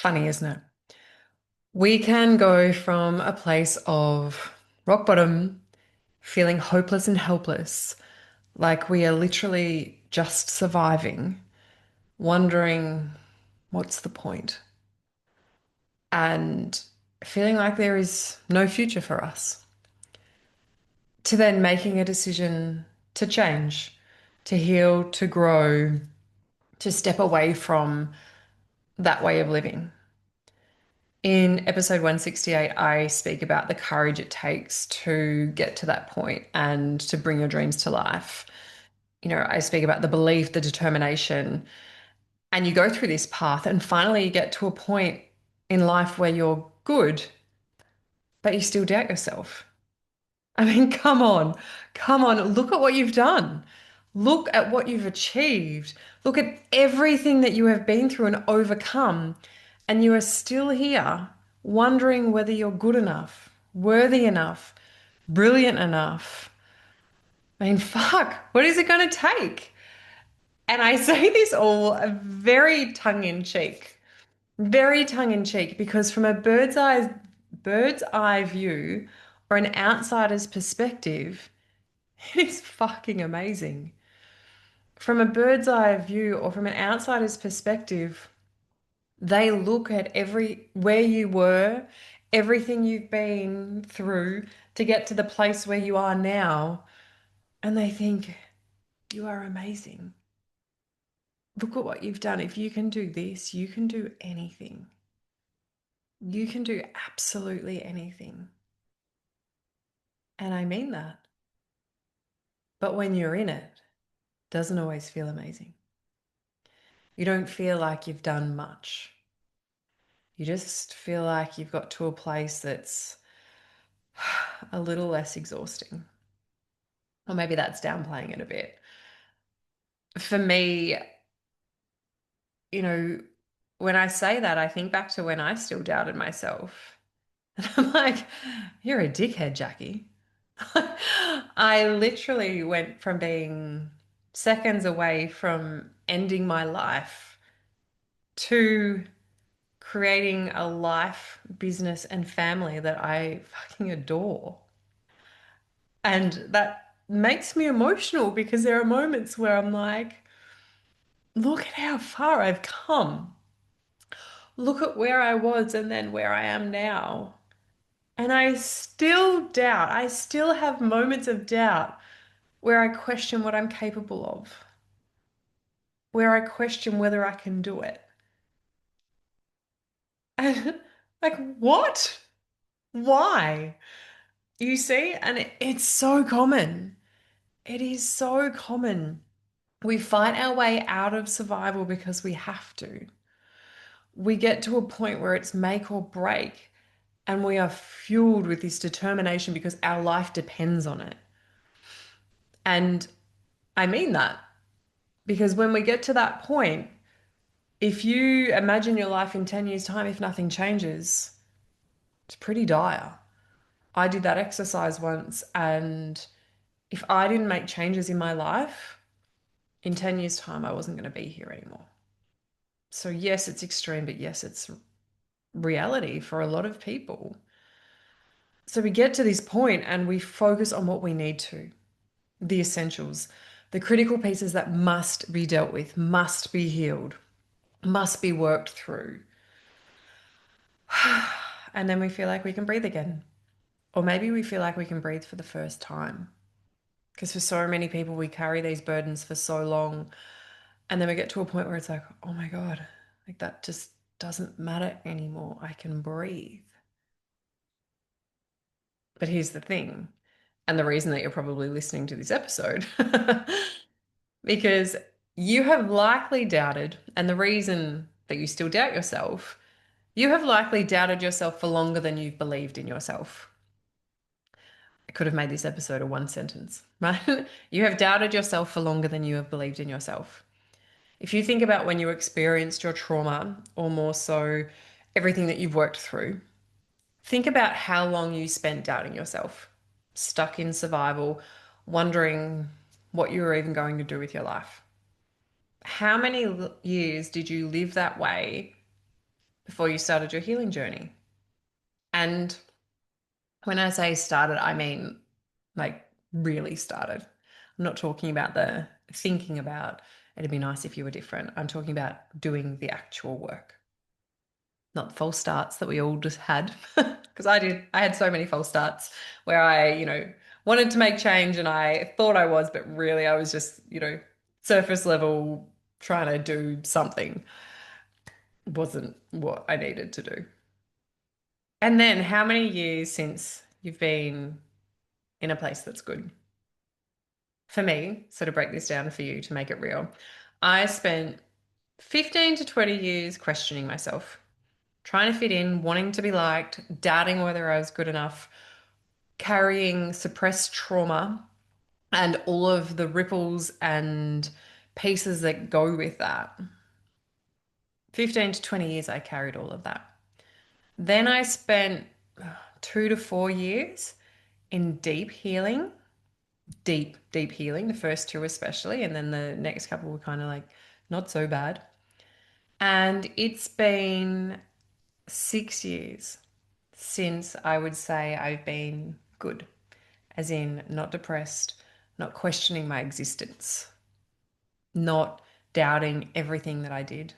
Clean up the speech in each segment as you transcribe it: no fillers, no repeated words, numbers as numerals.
Funny, isn't it? We can go from a place of rock bottom, feeling hopeless and helpless, like we are literally just surviving, wondering what's the point, and feeling like there is no future for us, to then making a decision to change, to heal, to grow, to step away from that way of living. In episode 168, I speak about the courage it takes to get to that point and to bring your dreams to life. I speak about the belief, the determination, and you go through this path, and finally you get to a point in life where you're good, but you still doubt yourself. I mean, come on, look at what you've done. Look at what you've achieved. Look at everything that you have been through and overcome. And you are still here wondering whether you're good enough, worthy enough, brilliant enough. I mean, fuck, what is it going to take? And I say this all very tongue in cheek, very tongue in cheek, because from a bird's eye view or an outsider's perspective, it is fucking amazing. From a bird's eye view or from an outsider's perspective, they look at where you were, everything you've been through to get to the place where you are now, and they think, you are amazing. Look at what you've done. If you can do this, you can do anything. You can do absolutely anything. And I mean that. But when you're in it, it doesn't always feel amazing. You don't feel like you've done much. You just feel like you've got to a place that's a little less exhausting. Or maybe that's downplaying it a bit. For me, you know, when I say that, I think back to when I still doubted myself. And I'm like, you're a dickhead, Jackie. I literally went from being seconds away from ending my life to creating a life, business, and family that I fucking adore. And that makes me emotional because there are moments where I'm like, look at how far I've come. Look at where I was and then where I am now. And I still doubt. I still have moments of doubt where I question what I'm capable of, where I question whether I can do it. And like, what? Why? You see? And it's so common. It is so common. We fight our way out of survival because we have to. We get to a point where it's make or break, and we are fueled with this determination because our life depends on it. And I mean that because when we get to that point, if you imagine your life in 10 years' time, if nothing changes, it's pretty dire. I did that exercise once, and if I didn't make changes in my life, in 10 years' time, I wasn't going to be here anymore. So, yes, it's extreme, but yes, it's reality for a lot of people. So, we get to this point and we focus on what we need to, the essentials, the critical pieces that must be dealt with, must be healed, must be worked through. And then we feel like we can breathe again. Or maybe we feel like we can breathe for the first time. Because for so many people, we carry these burdens for so long. And then we get to a point where it's like, oh my God, like that just doesn't matter anymore. I can breathe. But here's the thing, and the reason that you're probably listening to this episode, because you have likely doubted, and the reason that you still doubt yourself, you have likely doubted yourself for longer than you've believed in yourself. I could have made this episode a one sentence, right? You have doubted yourself for longer than you have believed in yourself. If you think about when you experienced your trauma, or more so everything that you've worked through, think about how long you spent doubting yourself, stuck in survival, wondering what you were even going to do with your life. How many years did you live that way before you started your healing journey. And when I say started, I mean like really started. I'm not talking about the thinking about it'd be nice if you were different. I'm talking about doing the actual work, not the false starts that we all just had. Because I did. I had so many false starts where I, wanted to make change and I thought I was, but really I was just, surface level trying to do something. Wasn't what I needed to do. And then how many years since you've been in a place that's good? For me, so to break this down for you to make it real, I spent 15 to 20 years questioning myself, trying to fit in, wanting to be liked, doubting whether I was good enough, carrying suppressed trauma and all of the ripples and pieces that go with that. 15 to 20 years, I carried all of that. Then I spent 2 to 4 years in deep healing, deep healing, the first two especially, and then the next couple were kind of like not so bad. And it's been 6 years since I would say I've been good, as in not depressed, not questioning my existence, not doubting everything that I did,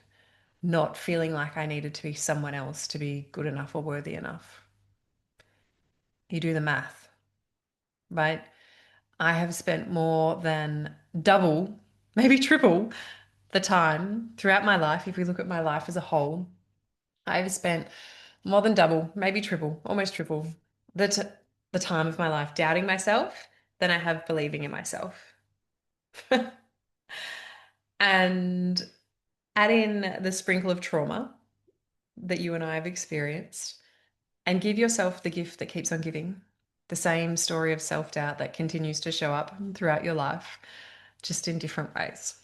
not feeling like I needed to be someone else to be good enough or worthy enough. You do the math, right? I have spent more than double, maybe triple the time throughout my life. If we look at my life as a whole, I've spent more than double, maybe triple, almost triple the, t the time of my life doubting myself than I have believing in myself. And add in the sprinkle of trauma that you and I have experienced and give yourself the gift that keeps on giving. The same story of self-doubt that continues to show up throughout your life, just in different ways,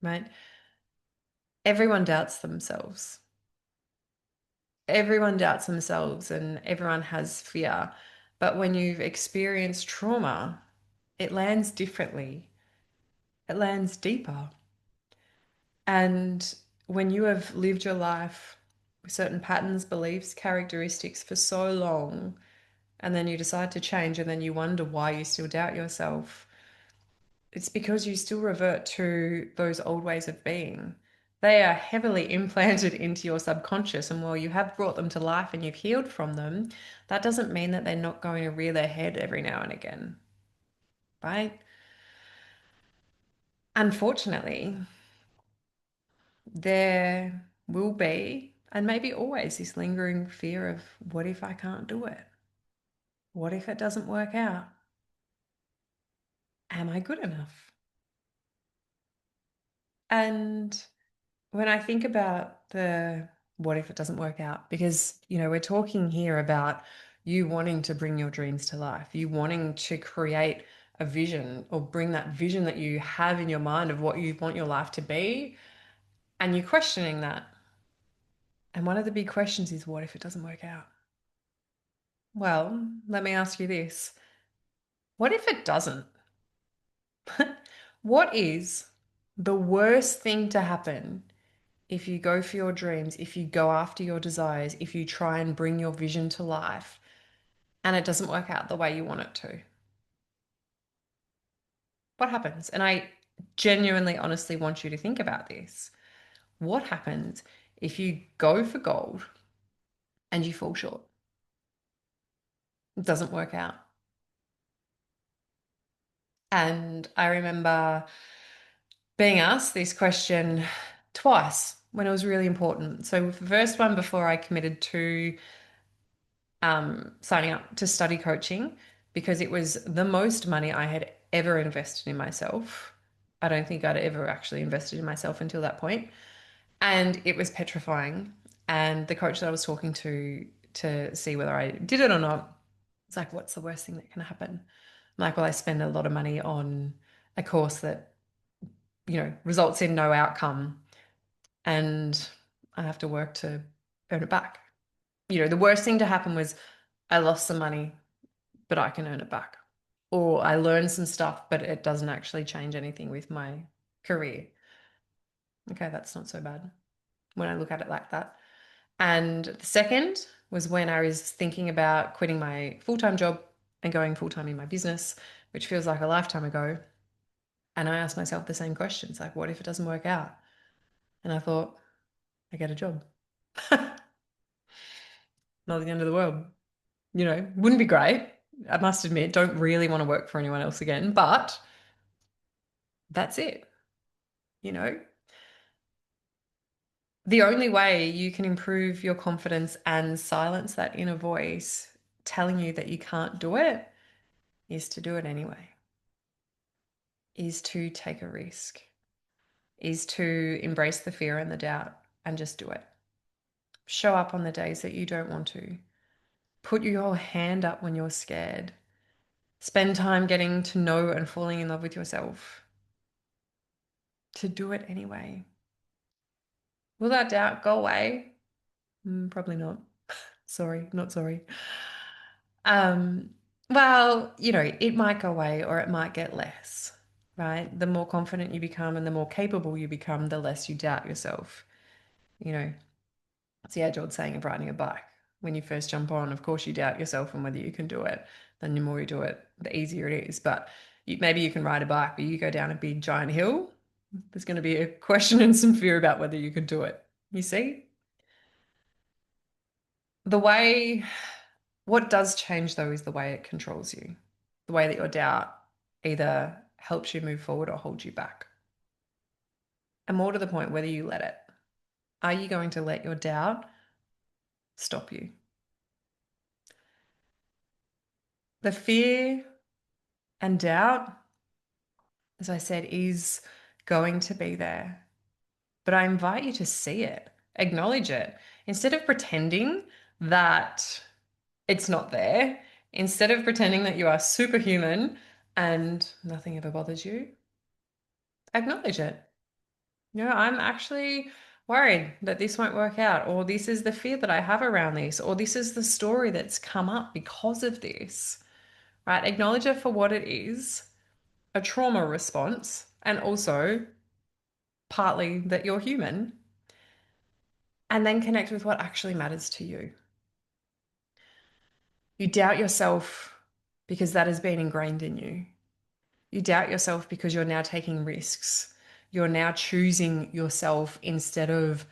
right? Everyone doubts themselves. Everyone doubts themselves and everyone has fear. But when you've experienced trauma, it lands differently. It lands deeper. And when you have lived your life with certain patterns, beliefs, characteristics for so long, and then you decide to change, and then you wonder why you still doubt yourself, it's because you still revert to those old ways of being. They are heavily implanted into your subconscious, and while you have brought them to life and you've healed from them, that doesn't mean that they're not going to rear their head every now and again, right? Unfortunately, there will be, and maybe always, this lingering fear of what if I can't do it? What if it doesn't work out? Am I good enough? And when I think about the what if it doesn't work out, because, we're talking here about you wanting to bring your dreams to life, you wanting to create a vision or bring that vision that you have in your mind of what you want your life to be, and you're questioning that. And one of the big questions is, what if it doesn't work out? Well, let me ask you this. What if it doesn't? What is the worst thing to happen if you go for your dreams, if you go after your desires, if you try and bring your vision to life and it doesn't work out the way you want it to? What happens? And I genuinely, honestly want you to think about this. What happens if you go for gold and you fall short? It doesn't work out. And I remember being asked this question twice when it was really important. So, the first one before I committed to signing up to study coaching, because it was the most money I had ever invested in myself. I don't think I'd ever actually invested in myself until that point. And it was petrifying. And the coach that I was talking to see whether I did it or not was like, what's the worst thing that can happen? I'm like, well, I spend a lot of money on a course that, results in no outcome and I have to work to earn it back. The worst thing to happen was I lost some money, but I can earn it back. Or I learned some stuff, but it doesn't actually change anything with my career. Okay, that's not so bad when I look at it like that. And the second was when I was thinking about quitting my full-time job and going full-time in my business, which feels like a lifetime ago. And I asked myself the same questions, like, what if it doesn't work out? And I thought, I get a job. Not the end of the world. Wouldn't be great. I must admit, don't really want to work for anyone else again, but that's it. You know, the only way you can improve your confidence and silence that inner voice telling you that you can't do it is to do it anyway, is to take a risk, is to embrace the fear and the doubt and just do it. Show up on the days that you don't want to. Put your hand up when you're scared. Spend time getting to know and falling in love with yourself. To do it anyway. Will that doubt go away? Probably not. Sorry, not sorry. Um, well, it might go away or it might get less, right? The more confident you become and the more capable you become, the less you doubt yourself. You know, it's the age-old saying of riding a bike. When you first jump on, of course, you doubt yourself and whether you can do it. Then the more you do it, the easier it is. But maybe you can ride a bike, but you go down a big giant hill, there's going to be a question and some fear about whether you can do it. You see? The way, what does change though is the way it controls you, the way that your doubt either helps you move forward or holds you back. And more to the point, whether you let it. Are you going to let your doubt stop you? The fear and doubt, as I said, is going to be there. But I invite you to see it, acknowledge it. Instead of pretending that it's not there, instead of pretending that you are superhuman and nothing ever bothers you, acknowledge it. I'm actually worried that this won't work out, or this is the fear that I have around this, or this is the story that's come up because of this, right? Acknowledge it for what it is, a trauma response, and also partly that you're human, and then connect with what actually matters to you. You doubt yourself because that has been ingrained in you. You doubt yourself because you're now taking risks. You're now choosing yourself instead of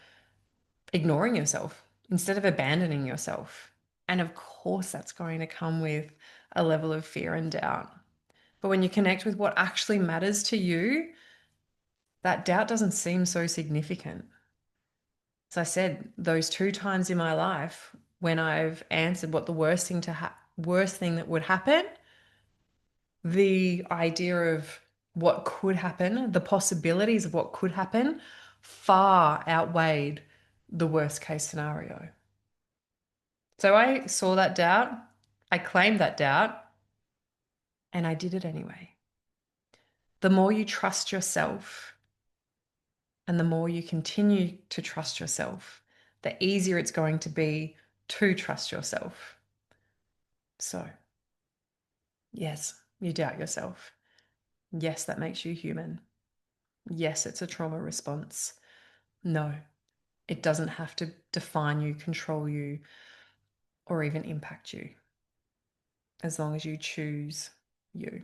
ignoring yourself, instead of abandoning yourself. And of course, that's going to come with a level of fear and doubt. But when you connect with what actually matters to you, that doubt doesn't seem so significant. As I said, those two times in my life when I've answered what the worst thing that would happen, the idea of what could happen, the possibilities of what could happen, far outweighed the worst case scenario. So I saw that doubt, I claimed that doubt, and I did it anyway. The more you trust yourself and the more you continue to trust yourself, the easier it's going to be to trust yourself. So, yes, you doubt yourself. Yes, that makes you human. Yes, it's a trauma response. No, it doesn't have to define you, control you, or even impact you, as long as you choose you.